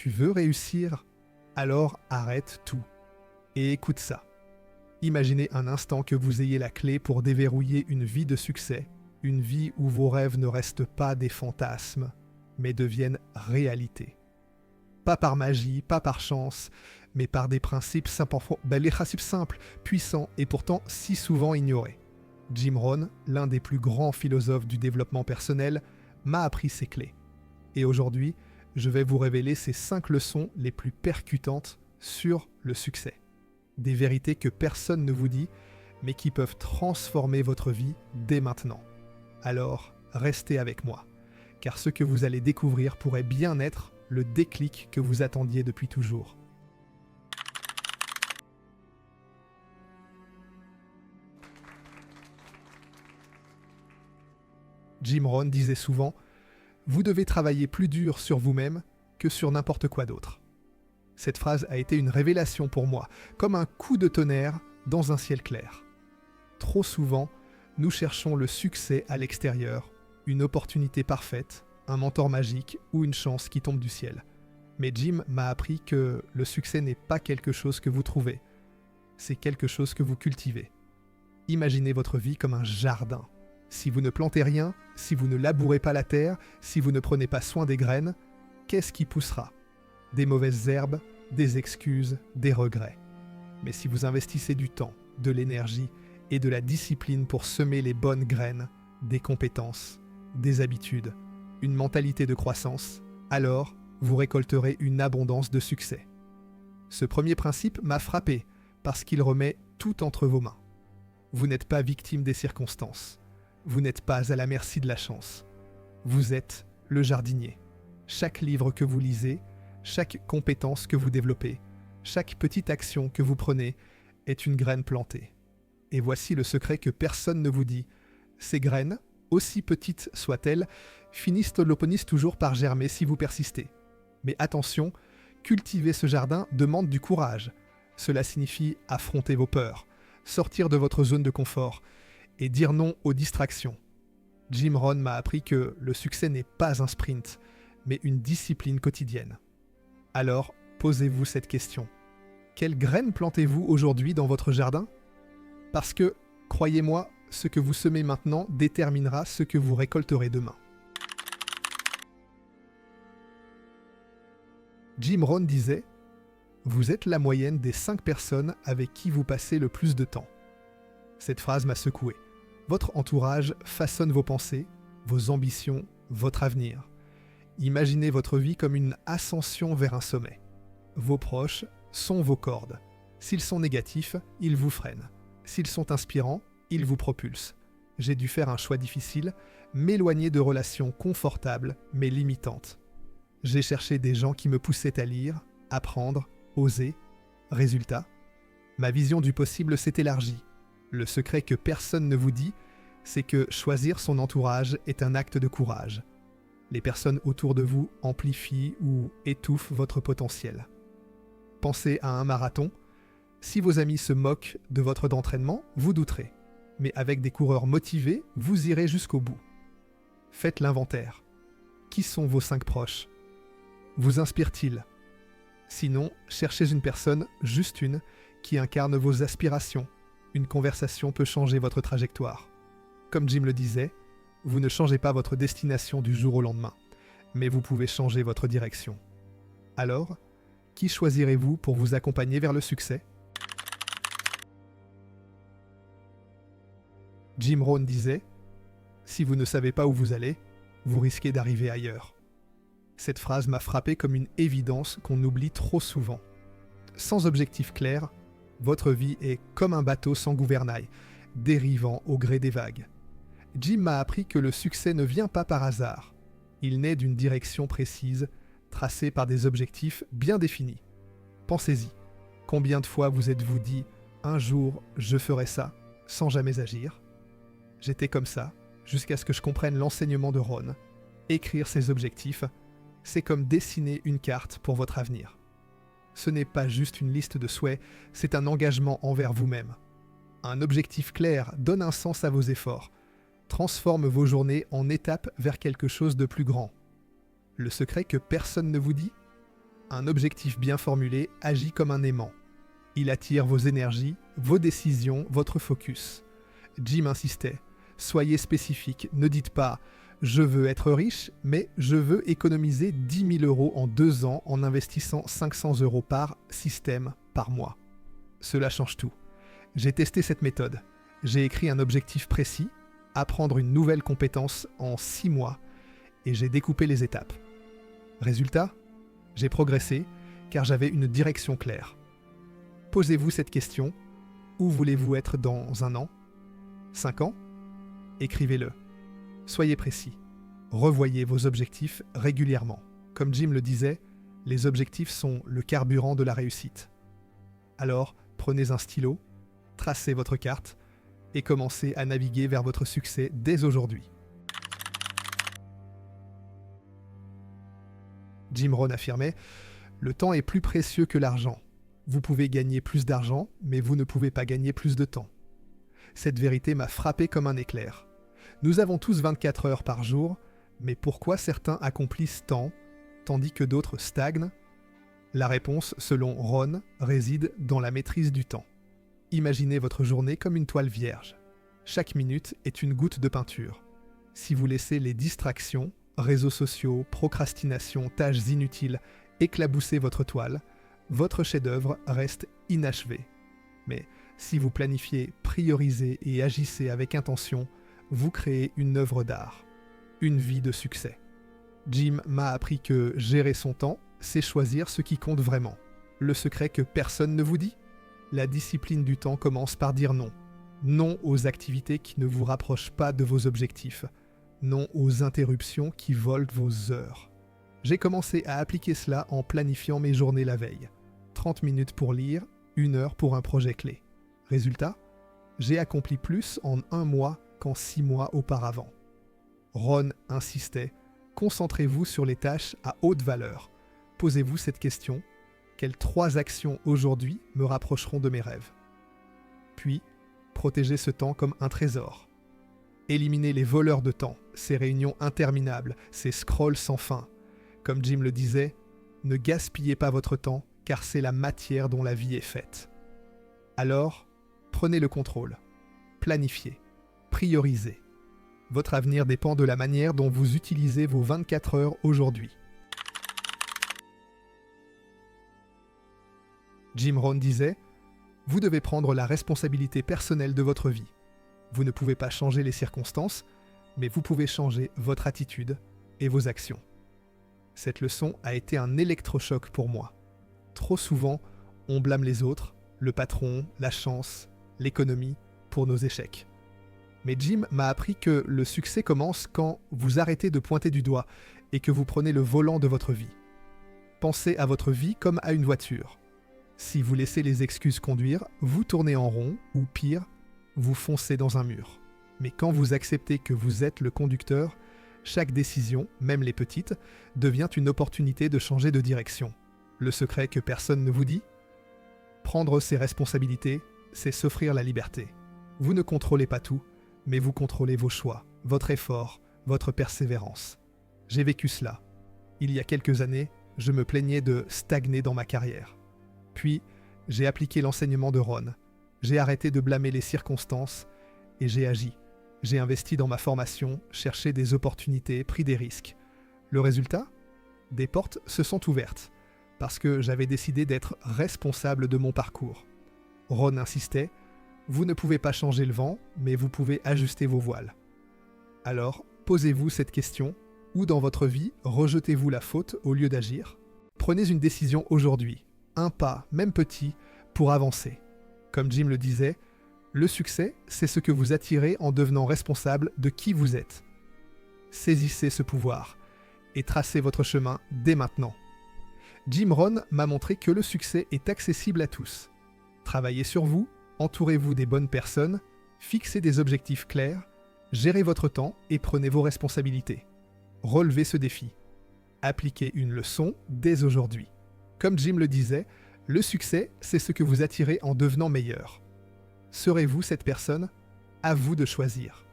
tu veux réussir, alors arrête tout et écoute ça. Imaginez un instant que vous ayez la clé pour déverrouiller une vie de succès, une vie où vos rêves ne restent pas des fantasmes, mais deviennent réalité. Pas par magie, pas par chance, mais par des principes simples, puissants et pourtant si souvent ignorés. Jim Rohn, l'un des plus grands philosophes du développement personnel, m'a appris ces clés. Et aujourd'hui, je vais vous révéler ces 5 leçons les plus percutantes sur le succès. Des vérités que personne ne vous dit, mais qui peuvent transformer votre vie dès maintenant. Alors, restez avec moi, car ce que vous allez découvrir pourrait bien être le déclic que vous attendiez depuis toujours. Jim Rohn disait souvent « Vous devez travailler plus dur sur vous-même que sur n'importe quoi d'autre ». Cette phrase a été une révélation pour moi, comme un coup de tonnerre dans un ciel clair. Trop souvent, nous cherchons le succès à l'extérieur, une opportunité parfaite, un mentor magique ou une chance qui tombe du ciel. Mais Jim m'a appris que le succès n'est pas quelque chose que vous trouvez, c'est quelque chose que vous cultivez. Imaginez votre vie comme un jardin. Si vous ne plantez rien, si vous ne labourez pas la terre, si vous ne prenez pas soin des graines, qu'est-ce qui poussera ? Des mauvaises herbes, des excuses, des regrets. Mais si vous investissez du temps, de l'énergie et de la discipline pour semer les bonnes graines, des compétences, des habitudes, une mentalité de croissance, alors vous récolterez une abondance de succès. Ce premier principe m'a frappé parce qu'il remet tout entre vos mains. Vous n'êtes pas victime des circonstances. Vous n'êtes pas à la merci de la chance. Vous êtes le jardinier. Chaque livre que vous lisez, chaque compétence que vous développez, chaque petite action que vous prenez est une graine plantée. Et voici le secret que personne ne vous dit. Ces graines, aussi petites soient-elles, finissent toujours par germer si vous persistez. Mais attention, cultiver ce jardin demande du courage. Cela signifie affronter vos peurs, sortir de votre zone de confort et dire non aux distractions. Jim Rohn m'a appris que le succès n'est pas un sprint, mais une discipline quotidienne. Alors, posez-vous cette question. Quelle graine plantez-vous aujourd'hui dans votre jardin ? Parce que, croyez-moi, ce que vous semez maintenant déterminera ce que vous récolterez demain. Jim Rohn disait « Vous êtes la moyenne des 5 personnes avec qui vous passez le plus de temps. » Cette phrase m'a secoué. Votre entourage façonne vos pensées, vos ambitions, votre avenir. Imaginez votre vie comme une ascension vers un sommet. Vos proches sont vos cordes. S'ils sont négatifs, ils vous freinent. S'ils sont inspirants, ils vous propulsent. J'ai dû faire un choix difficile, m'éloigner de relations confortables mais limitantes. J'ai cherché des gens qui me poussaient à lire, apprendre, oser. Résultat, ma vision du possible s'est élargie. Le secret que personne ne vous dit, c'est que choisir son entourage est un acte de courage. Les personnes autour de vous amplifient ou étouffent votre potentiel. Pensez à un marathon. Si vos amis se moquent de votre entraînement, vous douterez. Mais avec des coureurs motivés, vous irez jusqu'au bout. Faites l'inventaire. Qui sont vos 5 proches ? Vous inspirent-ils ? Sinon, cherchez une personne, juste une, qui incarne vos aspirations. Une conversation peut changer votre trajectoire. Comme Jim le disait, vous ne changez pas votre destination du jour au lendemain, mais vous pouvez changer votre direction. Alors, qui choisirez-vous pour vous accompagner vers le succès ? Jim Rohn disait « Si vous ne savez pas où vous allez, vous risquez d'arriver ailleurs. » Cette phrase m'a frappé comme une évidence qu'on oublie trop souvent. Sans objectif clair, votre vie est comme un bateau sans gouvernail, dérivant au gré des vagues. Jim m'a appris que le succès ne vient pas par hasard. Il naît d'une direction précise, tracée par des objectifs bien définis. Pensez-y. Combien de fois vous êtes-vous dit « Un jour, je ferai ça » sans jamais agir ? J'étais comme ça, jusqu'à ce que je comprenne l'enseignement de Rohn. Écrire ses objectifs, c'est comme dessiner une carte pour votre avenir. Ce n'est pas juste une liste de souhaits, c'est un engagement envers vous-même. Un objectif clair donne un sens à vos efforts, transforme vos journées en étapes vers quelque chose de plus grand. Le secret que personne ne vous dit ? Un objectif bien formulé agit comme un aimant. Il attire vos énergies, vos décisions, votre focus. Jim insistait. Soyez spécifique, ne dites pas « je veux être riche », mais « je veux économiser 10 000 euros en 2 ans en investissant 500 euros par système par mois ». Cela change tout. J'ai testé cette méthode. J'ai écrit un objectif précis, apprendre une nouvelle compétence en 6 mois, et j'ai découpé les étapes. Résultat, j'ai progressé car j'avais une direction claire. Posez-vous cette question. Où voulez-vous être dans 1 an? 5 ans? Écrivez-le. Soyez précis. Revoyez vos objectifs régulièrement. Comme Jim le disait, les objectifs sont le carburant de la réussite. Alors, prenez un stylo, tracez votre carte et commencez à naviguer vers votre succès dès aujourd'hui. Jim Rohn affirmait « Le temps est plus précieux que l'argent. Vous pouvez gagner plus d'argent, mais vous ne pouvez pas gagner plus de temps. » Cette vérité m'a frappé comme un éclair. Nous avons tous 24 heures par jour, mais pourquoi certains accomplissent tant, tandis que d'autres stagnent? La réponse, selon Rohn, réside dans la maîtrise du temps. Imaginez votre journée comme une toile vierge. Chaque minute est une goutte de peinture. Si vous laissez les distractions, réseaux sociaux, procrastination, tâches inutiles éclabousser votre toile, votre chef-d'œuvre reste inachevé. Mais si vous planifiez, priorisez et agissez avec intention, vous créez une œuvre d'art, une vie de succès. Jim m'a appris que gérer son temps, c'est choisir ce qui compte vraiment. Le secret que personne ne vous dit? La discipline du temps commence par dire non. Non aux activités qui ne vous rapprochent pas de vos objectifs. Non aux interruptions qui volent vos heures. J'ai commencé à appliquer cela en planifiant mes journées la veille. 30 minutes pour lire, 1 heure pour un projet clé. Résultat, j'ai accompli plus en 1 mois qu'en 6 mois auparavant. Rohn insistait, concentrez-vous sur les tâches à haute valeur. Posez-vous cette question, quelles 3 actions aujourd'hui me rapprocheront de mes rêves? Puis, protégez ce temps comme un trésor. Éliminez les voleurs de temps, ces réunions interminables, ces scrolls sans fin. Comme Jim le disait, ne gaspillez pas votre temps, car c'est la matière dont la vie est faite. Alors, prenez le contrôle, planifiez, priorisez. Votre avenir dépend de la manière dont vous utilisez vos 24 heures aujourd'hui. Jim Rohn disait « Vous devez prendre la responsabilité personnelle de votre vie. Vous ne pouvez pas changer les circonstances, mais vous pouvez changer votre attitude et vos actions. » Cette leçon a été un électrochoc pour moi. Trop souvent, on blâme les autres, le patron, la chance, l'économie, pour nos échecs. Mais Jim m'a appris que le succès commence quand vous arrêtez de pointer du doigt et que vous prenez le volant de votre vie. Pensez à votre vie comme à une voiture. Si vous laissez les excuses conduire, vous tournez en rond, ou pire, vous foncez dans un mur. Mais quand vous acceptez que vous êtes le conducteur, chaque décision, même les petites, devient une opportunité de changer de direction. Le secret que personne ne vous dit? Prendre ses responsabilités, c'est s'offrir la liberté. Vous ne contrôlez pas tout, mais vous contrôlez vos choix, votre effort, votre persévérance. J'ai vécu cela. Il y a quelques années, je me plaignais de stagner dans ma carrière. Puis, j'ai appliqué l'enseignement de Rohn. J'ai arrêté de blâmer les circonstances et j'ai agi. J'ai investi dans ma formation, cherché des opportunités, pris des risques. Le résultat? Des portes se sont ouvertes, parce que j'avais décidé d'être responsable de mon parcours. Rohn insistait, vous ne pouvez pas changer le vent, mais vous pouvez ajuster vos voiles. Alors, posez-vous cette question, où dans votre vie rejetez-vous la faute au lieu d'agir? Prenez une décision aujourd'hui, un pas, même petit, pour avancer. Comme Jim le disait, le succès, c'est ce que vous attirez en devenant responsable de qui vous êtes. Saisissez ce pouvoir et tracez votre chemin dès maintenant. Jim Rohn m'a montré que le succès est accessible à tous. Travaillez sur vous, entourez-vous des bonnes personnes, fixez des objectifs clairs, gérez votre temps et prenez vos responsabilités. Relevez ce défi. Appliquez une leçon dès aujourd'hui. Comme Jim le disait, le succès, c'est ce que vous attirez en devenant meilleur. Serez-vous cette personne? À vous de choisir.